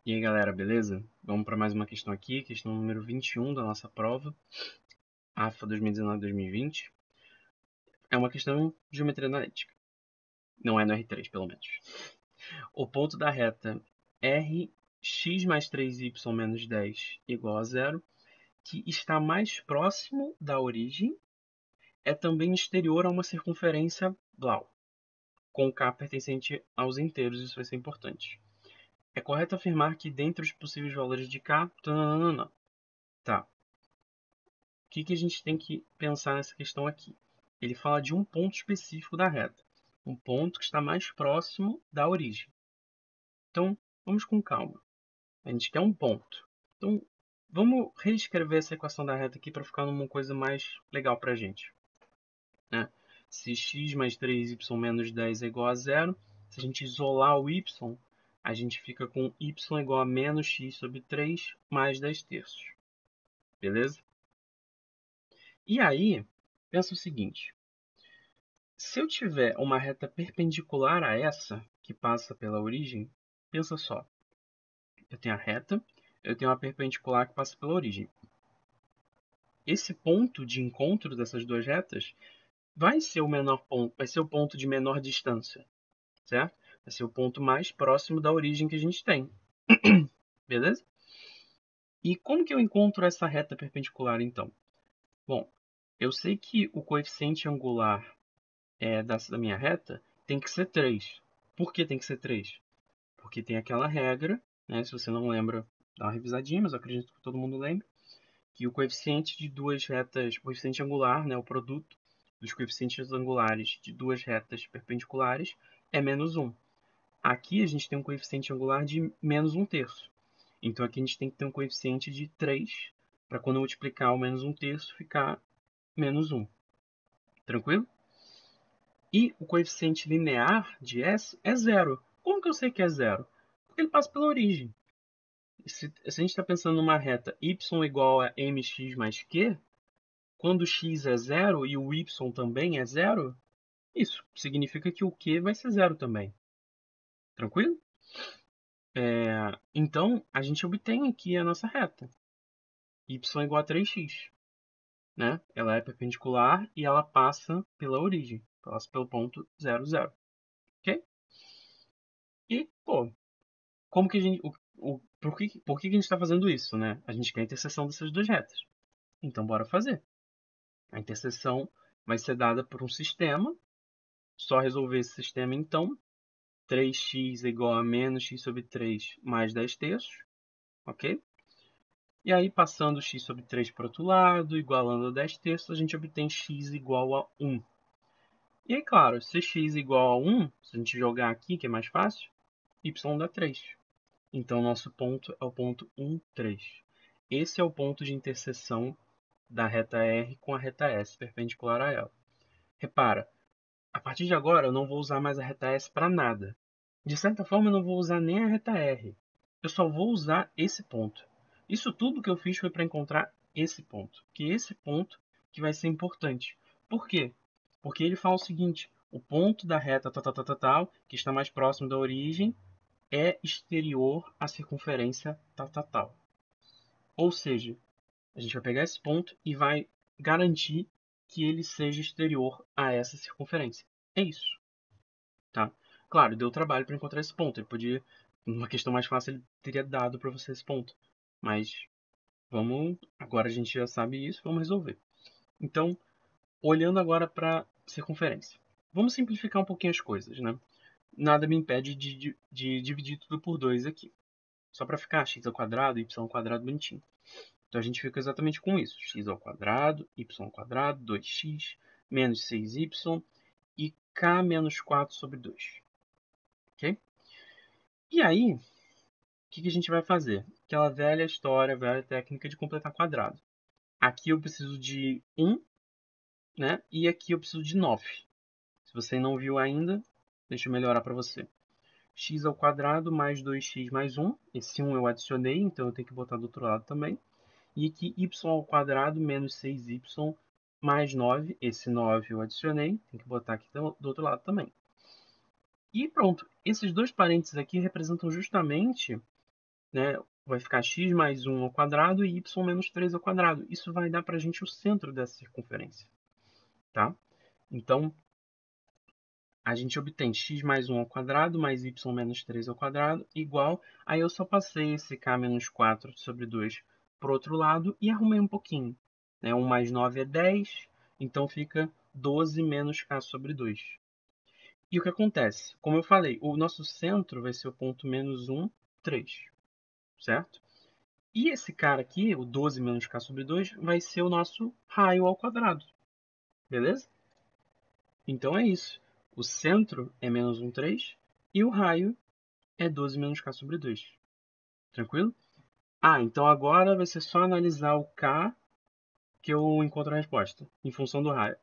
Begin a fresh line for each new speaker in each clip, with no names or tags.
E aí, galera, beleza? Vamos para mais uma questão aqui, questão número 21 da nossa prova, AFA 2019-2020. É uma questão de geometria analítica. Não é no R3, pelo menos. O ponto da reta Rx mais 3y menos 10 igual a zero, que está mais próximo da origem, é também exterior a uma circunferência Blau, com K pertencente aos inteiros, isso vai ser importante. É correto afirmar que dentre os possíveis valores de K... Tá. O que a gente tem que pensar nessa questão aqui? Ele fala de um ponto específico da reta, um ponto que está mais próximo da origem. Então, vamos com calma. A gente quer um ponto. Então, vamos reescrever essa equação da reta aqui para ficar numa coisa mais legal para a gente, né? Se x mais 3y menos 10 é igual a zero, se a gente isolar o y, a gente fica com y igual a menos x sobre 3 mais 10 terços. Beleza? E aí, pensa o seguinte. Se eu tiver uma reta perpendicular a essa, que passa pela origem, pensa só. Eu tenho a reta, eu tenho a perpendicular que passa pela origem. Esse ponto de encontro dessas duas retas vai ser o menor ponto, vai ser o ponto de menor distância, certo? Vai ser o ponto mais próximo da origem que a gente tem. Beleza? E como que eu encontro essa reta perpendicular, então? Bom, eu sei que o coeficiente angular da minha reta tem que ser 3. Por que tem que ser 3? Porque tem aquela regra, né? Se você não lembra, dá uma revisadinha, mas eu acredito que todo mundo lembre, que o coeficiente de duas retas, o coeficiente angular, né, o produto dos coeficientes angulares de duas retas perpendiculares é menos 1. Aqui a gente tem um coeficiente angular de menos 1 terço. Então aqui a gente tem que ter um coeficiente de 3 para quando eu multiplicar o menos 1 terço ficar menos 1. Tranquilo? E o coeficiente linear de S é zero. Como que eu sei que é zero? Porque ele passa pela origem. Se a gente está pensando numa reta y igual a mx mais q, quando x é zero e o y também é zero, isso significa que o q vai ser zero também. Tranquilo? Então, a gente obtém aqui a nossa reta. Y igual a 3x. Né? Ela é perpendicular e ela passa pela origem. Passa pelo ponto 0, 0. Ok? E, pô, como que a gente... por que a gente está fazendo isso, né? A gente quer a interseção dessas duas retas. Então, bora fazer. A interseção vai ser dada por um sistema. Só resolver esse sistema, então. 3x é igual a menos x sobre 3 mais 10 terços. Ok? E aí, passando x sobre 3 para o outro lado, igualando a 10 terços, a gente obtém x igual a 1. E aí, claro, se x igual a 1, se a gente jogar aqui, que é mais fácil, y dá 3. Então, nosso ponto é o ponto 1, 3. Esse é o ponto de interseção da reta R com a reta S, perpendicular a ela. Repara, a partir de agora eu não vou usar mais a reta S para nada. De certa forma, eu não vou usar nem a reta R. Eu só vou usar esse ponto. Isso tudo que eu fiz foi para encontrar esse ponto. Que é esse ponto que vai ser importante. Por quê? Porque ele fala o seguinte, o ponto da reta tal, que está mais próximo da origem, é exterior à circunferência tal. Ou seja, a gente vai pegar esse ponto e vai garantir que ele seja exterior a essa circunferência. É isso. Tá? Claro, deu trabalho para encontrar esse ponto. Ele podia, numa questão mais fácil, ele teria dado para você esse ponto. Mas vamos, agora a gente já sabe isso, vamos resolver. Então, olhando agora para a circunferência. Vamos simplificar um pouquinho as coisas, né? Nada me impede de dividir tudo por 2 aqui. Só para ficar x ao quadrado, y ao quadrado bonitinho. Então a gente fica exatamente com isso. X ao quadrado, y ao quadrado, 2x, menos 6y e k menos 4 sobre 2. Ok? E aí, o que a gente vai fazer? Aquela velha história, velha técnica de completar quadrado. Aqui eu preciso de 1, né? E aqui eu preciso de 9. Se você não viu ainda, deixa eu melhorar para você. X ao quadrado mais 2x mais 1. Esse 1 eu adicionei, então eu tenho que botar do outro lado também. E aqui y ao quadrado menos 6y mais 9. Esse 9 eu adicionei, tem que botar aqui do outro lado também. E pronto, esses dois parênteses aqui representam justamente né, vai ficar x mais 1 ao quadrado e y menos 3 ao quadrado. Isso vai dar para a gente o centro dessa circunferência. Tá? Então, a gente obtém x mais 1 ao quadrado mais y menos 3 ao quadrado igual. Aí eu só passei esse k menos 4 sobre 2 para o outro lado e arrumei um pouquinho. 1 mais 9 é 10, então fica 12 menos k sobre 2. E o que acontece? Como eu falei, o nosso centro vai ser o ponto menos 1, 3. Certo? E esse cara aqui, o 12 menos k sobre 2, vai ser o nosso raio ao quadrado. Beleza? Então é isso. O centro é menos 1, 3 e o raio é 12 menos k sobre 2. Tranquilo? Então agora vai ser só analisar o k que eu encontro a resposta em função do raio.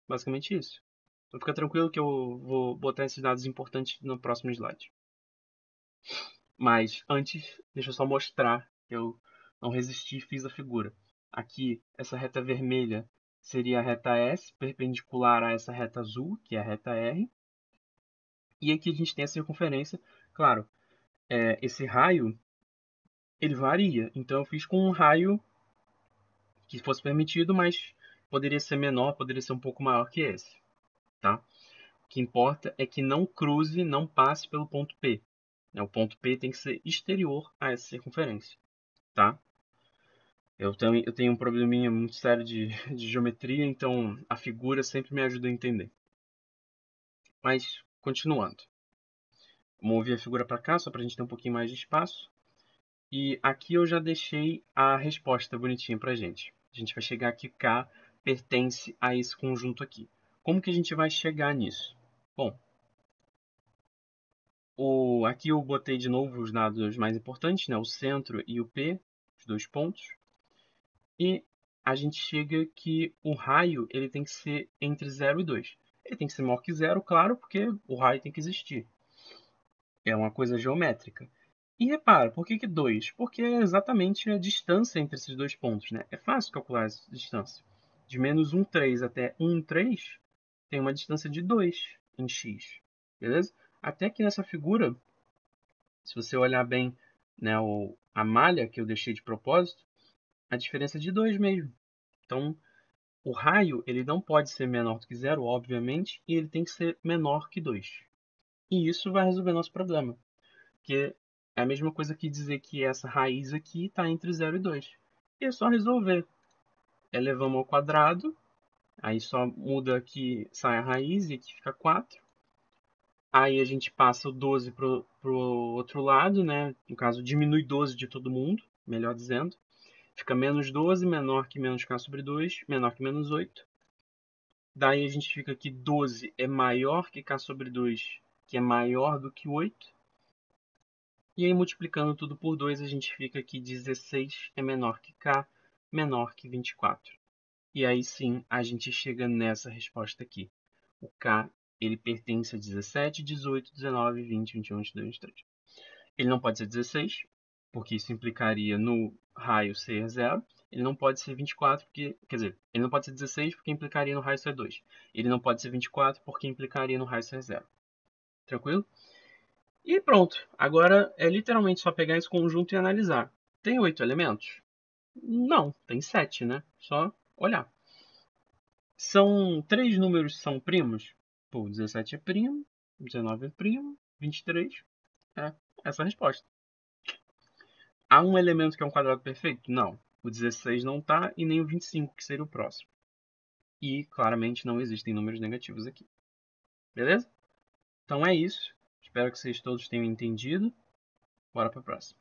Basicamente isso. Então fica tranquilo que eu vou botar esses dados importantes no próximo slide. Mas antes, deixa eu só mostrar que eu não resisti e fiz a figura. Aqui, essa reta vermelha seria a reta S, perpendicular a essa reta azul, que é a reta R. E aqui a gente tem a circunferência. Claro, esse raio, ele varia. Então eu fiz com um raio que fosse permitido, mas poderia ser menor, poderia ser um pouco maior que esse. Tá? O que importa é que não cruze, não passe pelo ponto P. O ponto P tem que ser exterior a essa circunferência. Tá? Eu tenho um probleminha muito sério de geometria, então a figura sempre me ajuda a entender. Mas, continuando. Vou mover a figura para cá, só para a gente ter um pouquinho mais de espaço. E aqui eu já deixei a resposta bonitinha para a gente. A gente vai chegar aqui, K pertence a esse conjunto aqui. Como que a gente vai chegar nisso? Bom, aqui eu botei de novo os dados mais importantes, né? O centro e o P, os dois pontos. E a gente chega que o raio ele tem que ser entre 0 e 2. Ele tem que ser maior que 0, claro, porque o raio tem que existir. É uma coisa geométrica. E repara, por que 2? Porque é exatamente a distância entre esses dois pontos. Né? É fácil calcular essa distância. De menos 1, 3 até 1, 3, tem uma distância de 2 em x. Beleza? Até que nessa figura, se você olhar bem, né, a malha que eu deixei de propósito, a diferença é de 2 mesmo. Então, o raio ele não pode ser menor do que 0, obviamente, e ele tem que ser menor que 2. E isso vai resolver nosso problema. Porque é a mesma coisa que dizer que essa raiz aqui está entre 0 e 2. E é só resolver. Elevamos ao quadrado, aí só muda aqui, sai a raiz e aqui fica 4. Aí a gente passa o 12 para o outro lado, né? No caso, diminui 12 de todo mundo, melhor dizendo. Fica menos 12, menor que menos k sobre 2, menor que menos 8. Daí a gente fica que 12 é maior que k sobre 2, que é maior do que 8. E aí, multiplicando tudo por 2, a gente fica que 16 é menor que k, menor que 24. E aí sim, a gente chega nessa resposta aqui. O k, ele pertence a 17, 18, 19, 20, 21, 22, 23. Ele não pode ser 16, porque isso implicaria no raio ser 0. Ele não pode ser 24, porque, quer dizer, ele não pode ser 16 porque implicaria no raio ser 2. Ele não pode ser 24 porque implicaria no raio ser 0. Tranquilo? E pronto. Agora é literalmente só pegar esse conjunto e analisar. Tem 8 elementos? Não, tem 7, né? Só olhar. São 3 números que são primos? Pô, 17 é primo, 19 é primo, 23 é essa a resposta. Há um elemento que é um quadrado perfeito? Não. O 16 não está e nem o 25, que seria o próximo. E, claramente, não existem números negativos aqui. Beleza? Então é isso. Espero que vocês todos tenham entendido. Bora para a próxima.